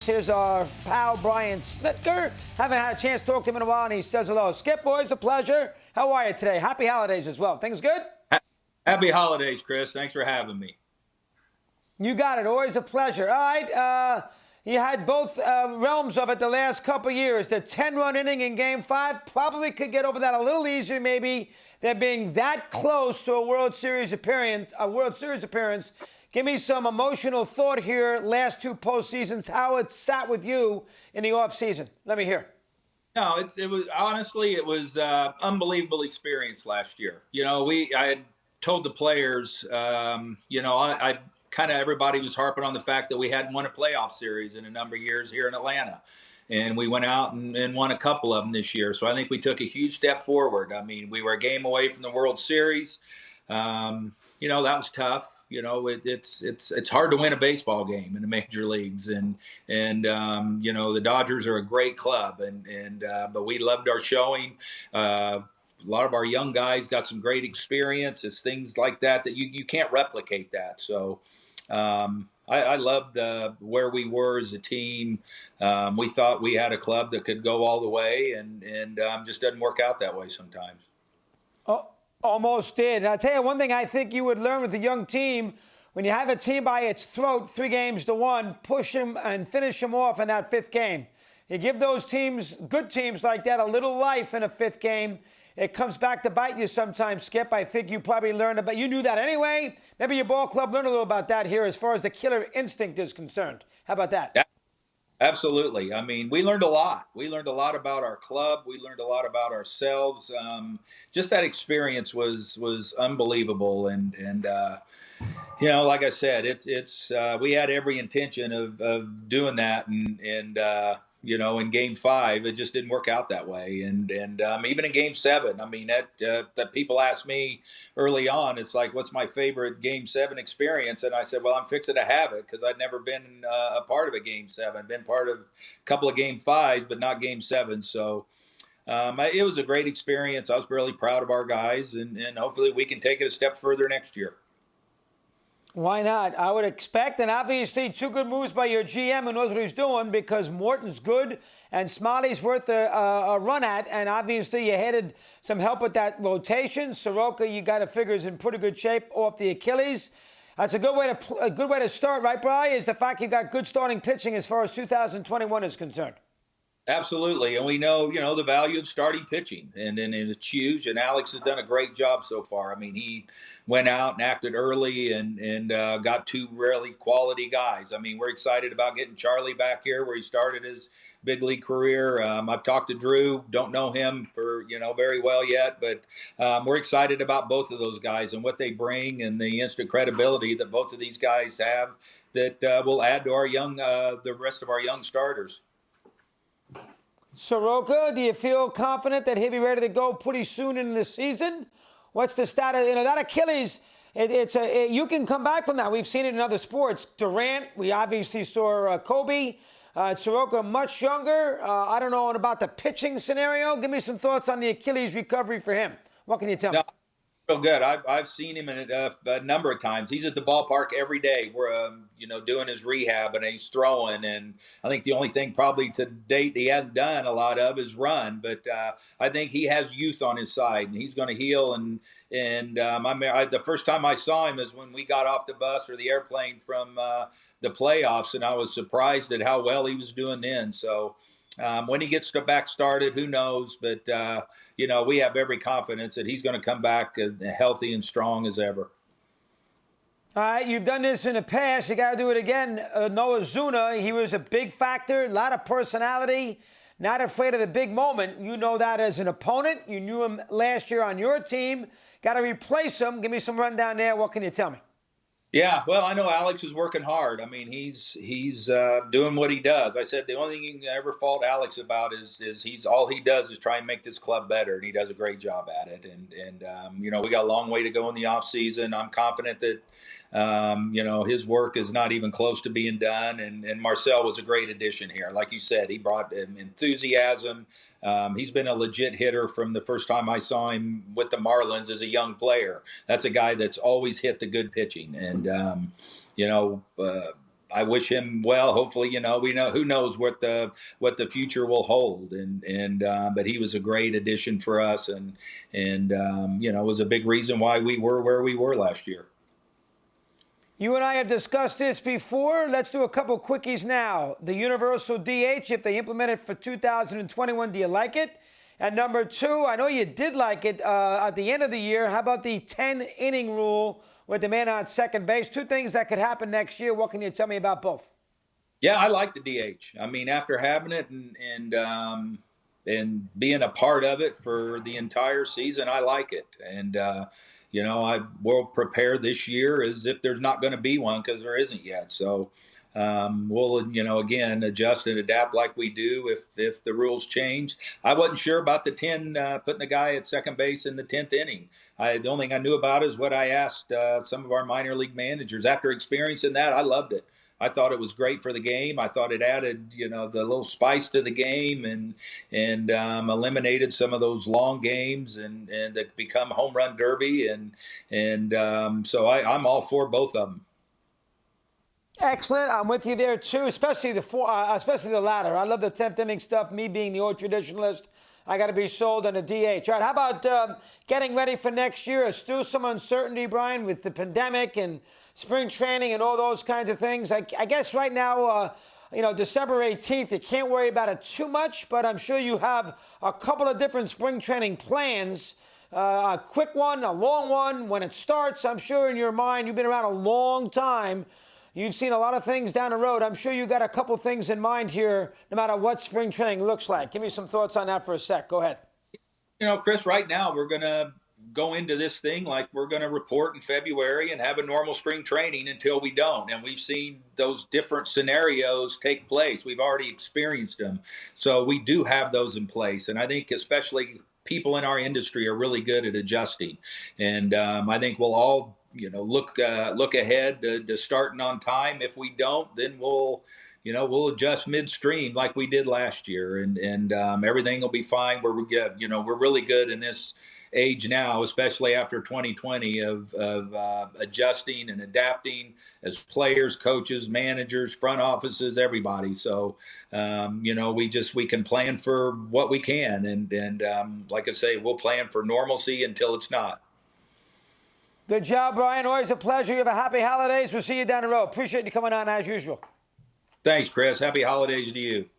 Here's our pal, Brian Snitker. Haven't had a chance to talk to him in a while, and he says hello. Skip, always a pleasure. How are you today? Happy holidays as well. Things good? Happy holidays, Chris. Thanks for having me. You got it. Always a pleasure. All right. You had both realms of it the last couple years. The 10-run inning in Game 5 probably could get over that a little easier, maybe, than being that close to a World Series appearance. Give me some emotional thought here. Last two postseasons, how it sat with you in the offseason. Let me hear. No, it was honestly, it was unbelievable experience last year. I had told the players, I kind of everybody was harping on the fact that we hadn't won a playoff series in a number of years here in Atlanta. And we went out and won a couple of them this year. So I think we took a huge step forward. I mean, we were a game away from the World Series. That was tough. It's hard to win a baseball game in the major leagues, and the Dodgers are a great club, but we loved our showing. A lot of our young guys got some great experience. It's things like that you can't replicate that. So I loved where we were as a team. We thought we had a club that could go all the way, and just doesn't work out that way sometimes. Oh. Almost did. And I'll tell you one thing I think you would learn with a young team, when you have a team by its throat, 3-1, push them and finish them off in that fifth game. You give those teams, good teams like that, a little life in a fifth game. It comes back to bite you sometimes, Skip. I think you probably learned about, you knew that anyway. Maybe your ball club learned a little about that here as far as the killer instinct is concerned. How about that? Yeah. Absolutely. I mean, we learned a lot. We learned a lot about our club. We learned a lot about ourselves. Just that experience was unbelievable. And like I said, it's we had every intention of doing that. And in Game 5, it just didn't work out that way. And even in Game 7, I mean, that people asked me early on, it's like, what's my favorite Game 7 experience? And I said, well, I'm fixing to have it, because I'd never been a part of a Game 7. Been part of a couple of Game 5s, but not Game 7. So it was a great experience. I was really proud of our guys, and hopefully we can take it a step further next year. Why not? I would expect, and obviously 2 good moves by your GM who knows what he's doing, because Morton's good and Smiley's worth a run at, and obviously you headed some help with that rotation. Soroka, you got to figure, is in pretty good shape off the Achilles. That's a good way to start, right, Brian? Is the fact you got good starting pitching as far as 2021 is concerned. Absolutely, and we know, the value of starting pitching, and it's huge. And Alex has done a great job so far. I mean, he went out and acted early, and got 2 really quality guys. I mean, we're excited about getting Charlie back here, where he started his big league career. I've talked to Drew. Don't know him very well yet, but we're excited about both of those guys and what they bring, and the instant credibility that both of these guys have that will add to our the rest of our young starters. Soroka, do you feel confident that he'll be ready to go pretty soon in the season? What's the status? That Achilles, you can come back from that. We've seen it in other sports. Durant, we obviously saw Kobe. Soroka, much younger. I don't know about the pitching scenario. Give me some thoughts on the Achilles recovery for him. What can you tell me? Real good. I've seen him in a number of times. He's at the ballpark every day. We're doing his rehab, and he's throwing. And I think the only thing probably to date he hasn't done a lot of is run. But I think he has youth on his side, and he's going to heal. And the first time I saw him is when we got off the bus or the airplane from the playoffs, and I was surprised at how well he was doing then. So. When he gets back started, who knows? But, we have every confidence that he's going to come back healthy and strong as ever. All right, you've done this in the past. You got to do it again. Noah Zuna, he was a big factor, a lot of personality, not afraid of the big moment. You know that as an opponent. You knew him last year on your team. Got to replace him. Give me some rundown there. What can you tell me? Yeah, well, I know Alex is working hard. I mean, he's doing what he does. I said the only thing you can ever fault Alex about is he's all he does is try and make this club better, and he does a great job at it. And we got a long way to go in the off season. I'm confident that his work is not even close to being done. And Marcel was a great addition here. Like you said, he brought enthusiasm. He's been a legit hitter from the first time I saw him with the Marlins as a young player. That's a guy that's always hit the good pitching. And, I wish him well. Hopefully, we know who knows what the future will hold. But he was a great addition for us, and was a big reason why we were where we were last year. You and I have discussed this before. Let's do a couple quickies now. The universal DH, if they implement it for 2021, do you like it? And number two, I know you did like it at the end of the year. How about the 10-inning rule with the man on second base? Two things that could happen next year. What can you tell me about both? Yeah, I like the DH. I mean, after having it and being a part of it for the entire season, I like it. And I will prepare this year as if there's not going to be one, because there isn't yet. So we'll again adjust and adapt like we do if the rules change. I wasn't sure about the 10 putting the guy at second base in the 10th inning. The only thing I knew about is what I asked some of our minor league managers. After experiencing that, I loved it. I thought it was great for the game. I thought it added, the little spice to the game and eliminated some of those long games and that become home run derby. So I'm all for both of them. Excellent. I'm with you there too, especially the latter. I love the 10th inning stuff. Me being the old traditionalist, I got to be sold on a DH. All right, how about getting ready for next year? There's still some uncertainty, Brian, with the pandemic and spring training and all those kinds of things. I guess right now, December 18th, you can't worry about it too much, but I'm sure you have a couple of different spring training plans. A quick one, a long one. When it starts, I'm sure in your mind, you've been around a long time. You've seen a lot of things down the road. I'm sure you got a couple things in mind here, no matter what spring training looks like. Give me some thoughts on that for a sec. Go ahead. Chris, right now we're going to go into this thing like we're going to report in February and have a normal spring training until we don't. And we've seen those different scenarios take place. We've already experienced them. So we do have those in place. And I think especially people in our industry are really good at adjusting. And I think we'll all look ahead to starting on time. If we don't, then we'll adjust midstream like we did last year, and everything will be fine. We're really good in this age now, especially after 2020, of adjusting and adapting as players, coaches, managers, front offices, everybody. So we can plan for what we can, and like I say, we'll plan for normalcy until it's not. Good job, Brian. Always a pleasure. You have a happy holidays. We'll see you down the road. Appreciate you coming on as usual. Thanks, Chris. Happy holidays to you.